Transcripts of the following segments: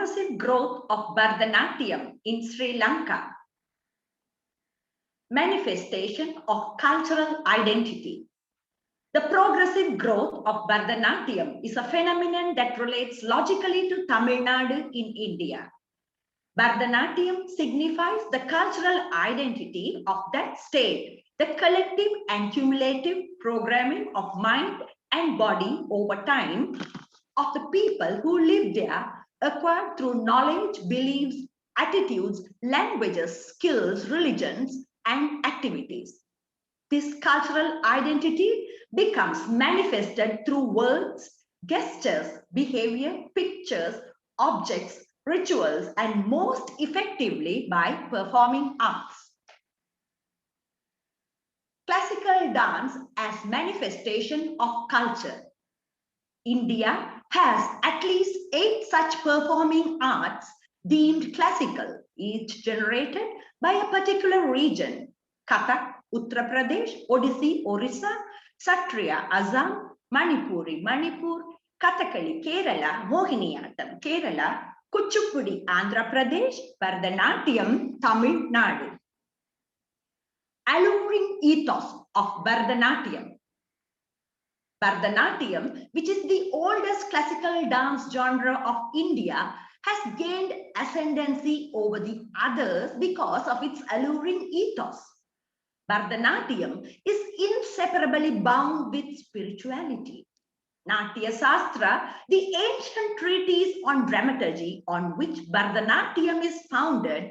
progressive growth of Bharatanatyam in Sri Lanka. Manifestation of cultural identity. The progressive growth of Bharatanatyam is a phenomenon that relates logically to Tamil Nadu in India. Bharatanatyam signifies the cultural identity of that state, the collective and cumulative programming of mind and body over time of the people who live there, acquired through knowledge, beliefs, attitudes, languages, skills, religions, and activities. This cultural identity becomes manifested through words, gestures, behavior, pictures, objects, rituals, and most effectively by performing arts. Classical dance as manifestation of culture. India has at least 8 such performing arts deemed classical, each generated by a particular region: Kathak, Uttar Pradesh, Odissi, Orissa, Satriya, Assam, Manipuri, Manipur, Kathakali, Kerala, Mohiniyattam, Kerala, Kuchipudi, Andhra Pradesh, Bharatanatyam, Tamil Nadu. Alluring ethos of Bharatanatyam. Bharatanatyam, which is the oldest classical dance genre of India, has gained ascendancy over the others because of its alluring ethos. Bharatanatyam is inseparably bound with spirituality. Natya Sastra, the ancient treatise on dramaturgy on which Bharatanatyam is founded,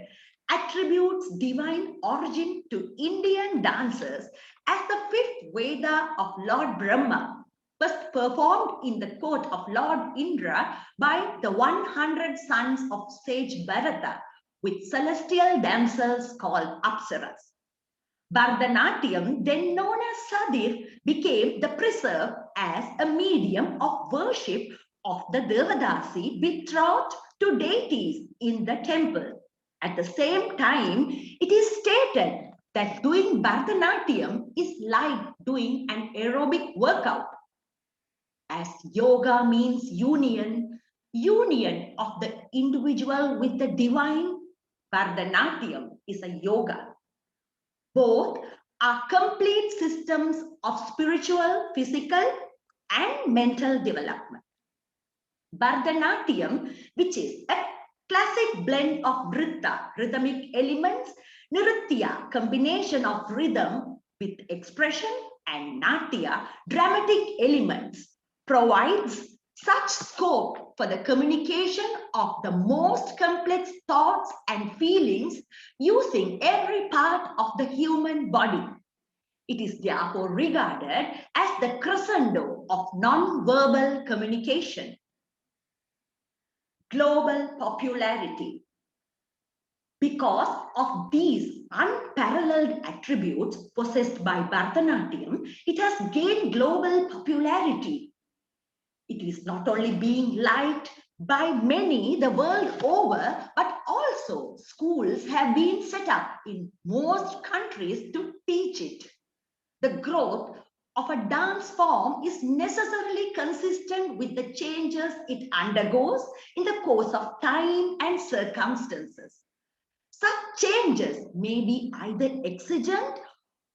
attributes divine origin to Indian dancers as the 5th Veda of Lord Brahma, first performed in the court of Lord Indra by the 100 sons of sage Bharata with celestial damsels called Apsaras. Bharatanatyam, then known as Sadir, became the preserve as a medium of worship of the Devadasi betrothed to deities in the temple. At the same time, it is stated that doing Bharatanatyam is like doing an aerobic workout. As yoga means union of the individual with the divine, Bharatanatyam is a yoga. Both are complete systems of spiritual, physical, and mental development. Bharatanatyam, which is a classic blend of Nritta, rhythmic elements, Nritya, combination of rhythm with expression, and Natya, dramatic elements, provides such scope for the communication of the most complex thoughts and feelings using every part of the human body. It is therefore regarded as the crescendo of non-verbal communication. Global popularity. Because of these unparalleled attributes possessed by Bharatanatyam, it has gained global popularity. It is not only being liked by many the world over, but also schools have been set up in most countries to teach it. The growth of a dance form is necessarily consistent with the changes it undergoes in the course of time and circumstances. Such changes may be either exigent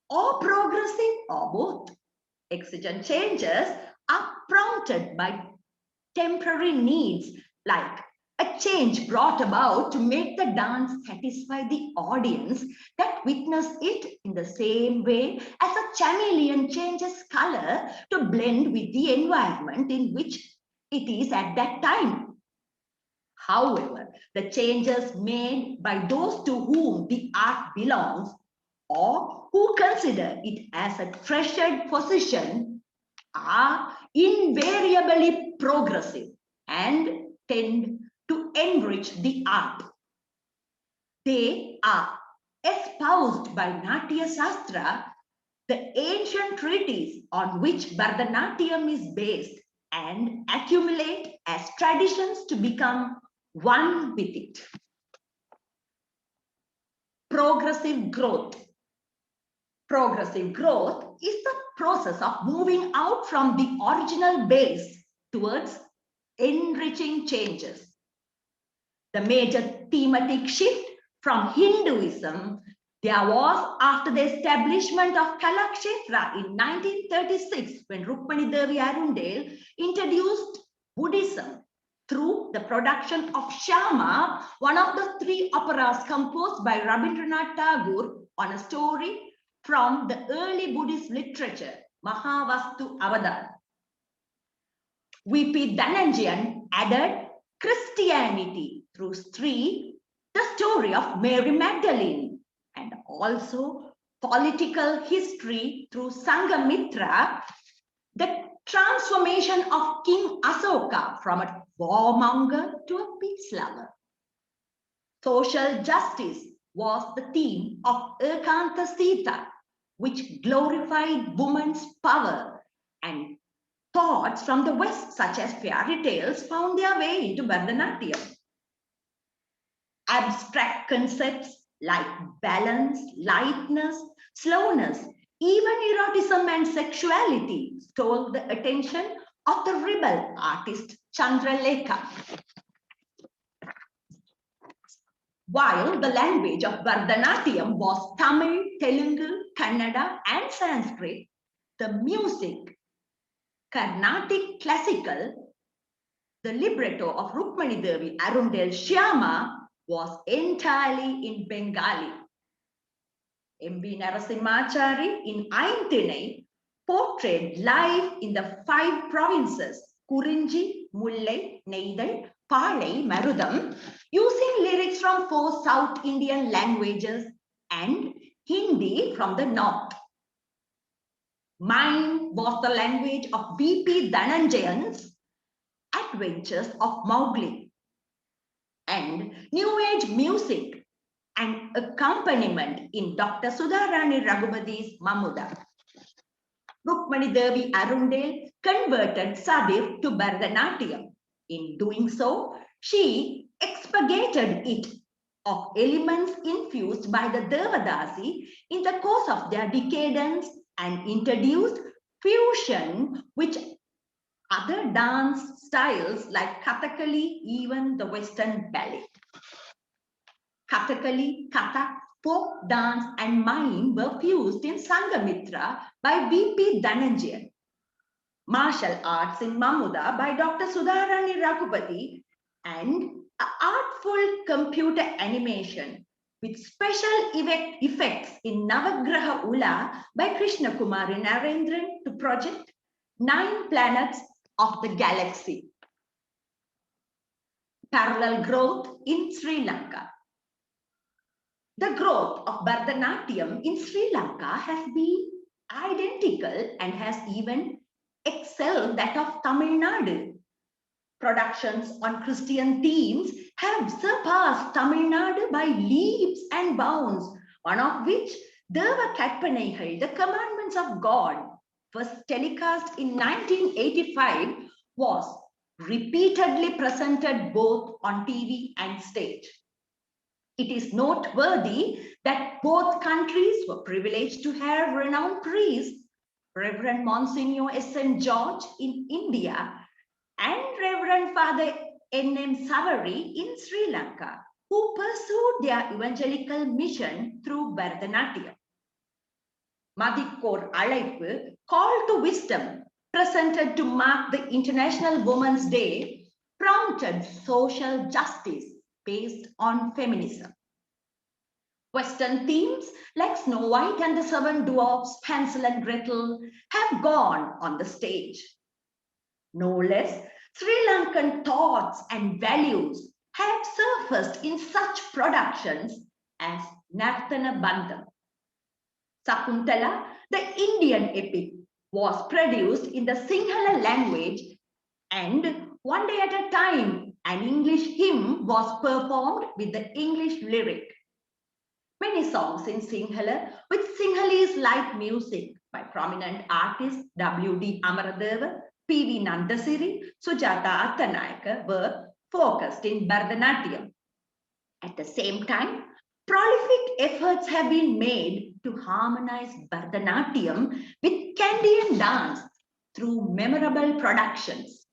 or progressive or both. Exigent changes are prompted by temporary needs, like a change brought about to make the dance satisfy the audience that witness it in the same way as a chameleon changes color to blend with the environment in which it is at that time. However, the changes made by those to whom the art belongs or who consider it as a treasured possession are invariably progressive and tend to enrich the art. They are espoused by Natya Sastra, the ancient treatise on which Bharatanatyam is based, and accumulate as traditions to become one with it. Progressive growth. Progressive growth is the process of moving out from the original base towards enriching changes. The major thematic shift from Hinduism there was after the establishment of Kalakshetra in 1936 when Rukmani Devi Arundale introduced Buddhism through the production of Shyama, one of the 3 operas composed by Rabindranath Tagore on a story from the early Buddhist literature, Mahavastu Avadana. V.P. Dhananjayan added Christianity through Sri, the story of Mary Magdalene, and also political history through Sangamitra, the transformation of King Asoka from a warmonger to a peace lover. Social justice was the theme of Ekanta Sita, which glorified women's power, and thoughts from the West, such as fairy tales, found their way into Bharatanatyam. Abstract concepts like balance, lightness, slowness, even eroticism and sexuality stole the attention of the rebel artist Chandralekha. While the language of Bharatanatyam was Tamil, Telugu, Kannada, and Sanskrit, the music, Carnatic classical, the libretto of Rukmani Devi Arundale Shyama was entirely in Bengali. M.B. Narasimhachari in Aintinai portrayed life in the 5 provinces, Kurinji, Mullai, Neidal, Palai, Marudam, using lyrics from 4 South Indian languages and Hindi from the north. Mine was the language of V.P. Dhananjayan's Adventures of Mowgli, and New Age music and accompaniment in Dr. Sudharani Raghupathi's Mamuda. Rukmani Devi Arundale converted Sadir to Bharatanatyam. In doing so, she expurgated it of elements infused by the Devadasi in the course of their decadence and introduced fusion with other dance styles like Kathakali, even the Western ballet. Kathakali, Kathak, folk dance and mime were fused in Sangamitra by V.P. Dhananjayan. Martial arts in Mamuda by Dr. Sudharani Raghupathy, and artful computer animation with special effects in Navagraha Ula by Krishna Kumari Narendran to project 9 planets of the galaxy. Parallel growth in Sri Lanka. The growth of Bharatanatyam in Sri Lanka has been identical and has even excelled that of Tamil Nadu. Productions on Christian themes have surpassed Tamil Nadu by leaps and bounds, one of which, Deva Katpanaigal, the Commandments of God, was telecast in 1985, was repeatedly presented both on TV and stage. It is noteworthy that both countries were privileged to have renowned priests, Reverend Monsignor S.N. George in India and Reverend Father N.M. Savary in Sri Lanka, who pursued their evangelical mission through Bharatanatyam. Madikor Alaipu, Call to Wisdom, presented to mark the International Women's Day, prompted social justice based on feminism. Western themes like Snow White and the 7 Dwarfs, Hansel and Gretel have gone on the stage. No less, Sri Lankan thoughts and values have surfaced in such productions as Nartana Bandham. Sakuntala, the Indian epic, was produced in the Sinhala language, and One Day at a Time, an English hymn, was performed with the English lyric. Many songs in Sinhala with Sinhalese light music by prominent artists W.D. Amaradeva, P.V. Nandasiri, Sujata Attanayaka were focused in Bharatanatyam. At the same time, prolific efforts have been made to harmonize Bharatanatyam with Kandyan dance through memorable productions.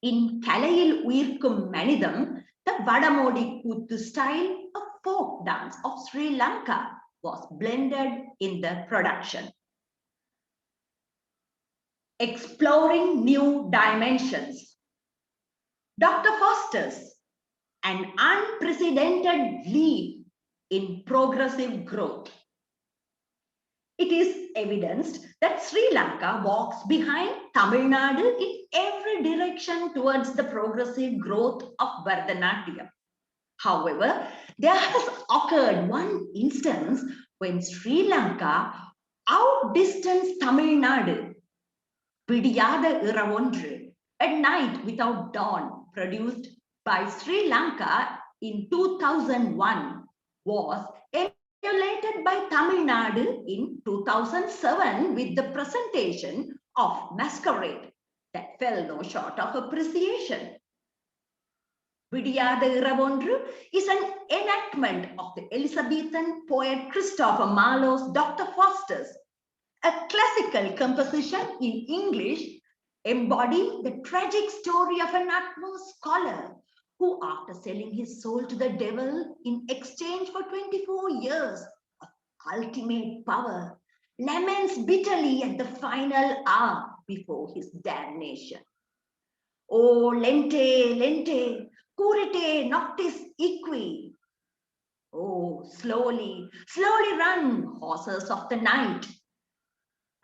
In Kalayil Uirkum Manidam, The Vadamodi Kuttu style, a folk dance of Sri Lanka, was blended in the production. Exploring new dimensions. Dr. Foster's an unprecedented leap in progressive growth. It is evidenced that Sri Lanka walks behind Tamil Nadu in every direction towards the progressive growth of Bharatanatyam. However, there has occurred one instance when Sri Lanka outdistanced Tamil Nadu. Vidiyada Iravondru, A Night Without Dawn, produced by Sri Lanka in 2001, was emulated by Tamil Nadu in 2007 with the presentation of Masquerade that fell no short of appreciation. Vidiyada Iravondru is an enactment of the Elizabethan poet Christopher Marlowe's Dr. Foster's, a classical composition in English embodying the tragic story of an utmost scholar who, after selling his soul to the devil in exchange for 24 years of ultimate power, laments bitterly at the final hour before his damnation. O lente, lente, curite noctis equi. Oh, slowly, slowly run, horses of the night.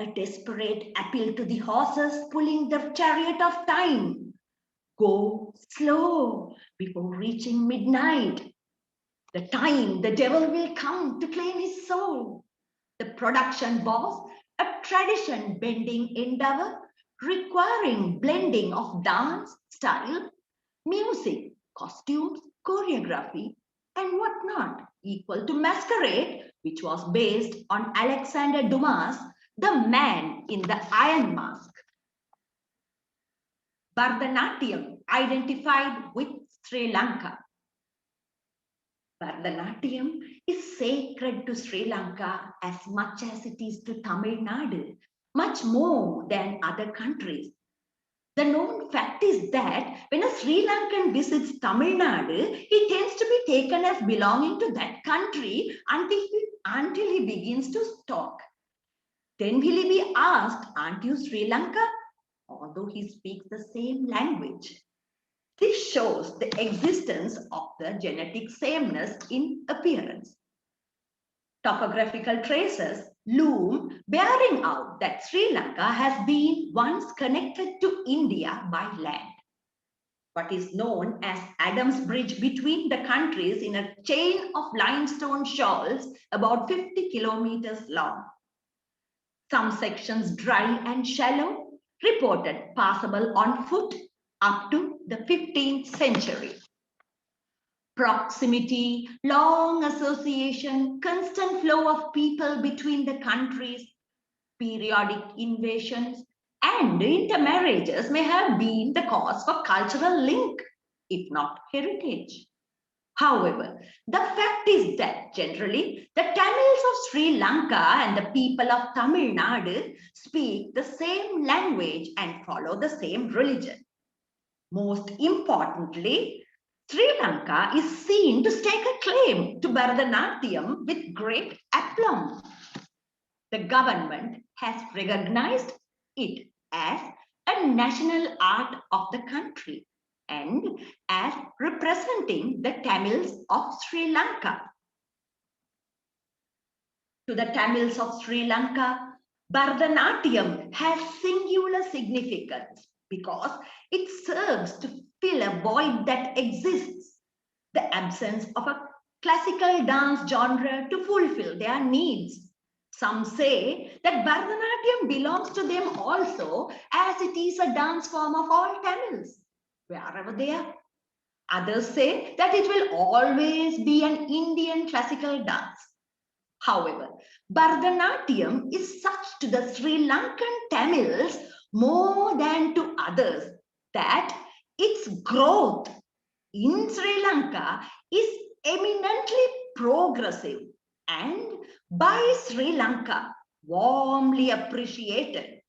A desperate appeal to the horses pulling the chariot of time. Go slow before reaching midnight. The time the devil will come to claim his soul. The production was a tradition bending endeavor requiring blending of dance, style, music, costumes, choreography, and whatnot, equal to Masquerade, which was based on Alexander Dumas' The Man in the Iron Mask. Bharatanatyam identified with Sri Lanka. Bharatanatyam is sacred to Sri Lanka as much as it is to Tamil Nadu, much more than other countries. The known fact is that when a Sri Lankan visits Tamil Nadu, he tends to be taken as belonging to that country until he begins to talk. Then will he be asked, aren't you Sri Lanka? Although he speaks the same language. This shows the existence of the genetic sameness in appearance. Topographical traces loom bearing out that Sri Lanka has been once connected to India by land. What is known as Adam's Bridge between the countries in a chain of limestone shoals about 50 kilometers long. Some sections dry and shallow, reported passable on foot up to the 15th century. Proximity, long association, constant flow of people between the countries, periodic invasions, and intermarriages may have been the cause for cultural link, if not heritage. However, the fact is that generally the Tamils of Sri Lanka and the people of Tamil Nadu speak the same language and follow the same religion. Most importantly, Sri Lanka is seen to stake a claim to Bharatanatyam with great aplomb. The government has recognized it as a national art of the country and as representing the Tamils of Sri Lanka. To the Tamils of Sri Lanka, Bharatanatyam has singular significance because it serves to fill a void that exists, the absence of a classical dance genre to fulfill their needs. Some say that Bharatanatyam belongs to them also as it is a dance form of all Tamils, wherever they are. Others say that it will always be an Indian classical dance. However, Bharatanatyam is such to the Sri Lankan Tamils more than to others that its growth in Sri Lanka is eminently progressive and by Sri Lanka warmly appreciated,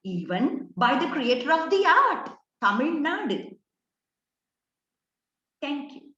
even by the creator of the art, Tamil Nadu. Thank you.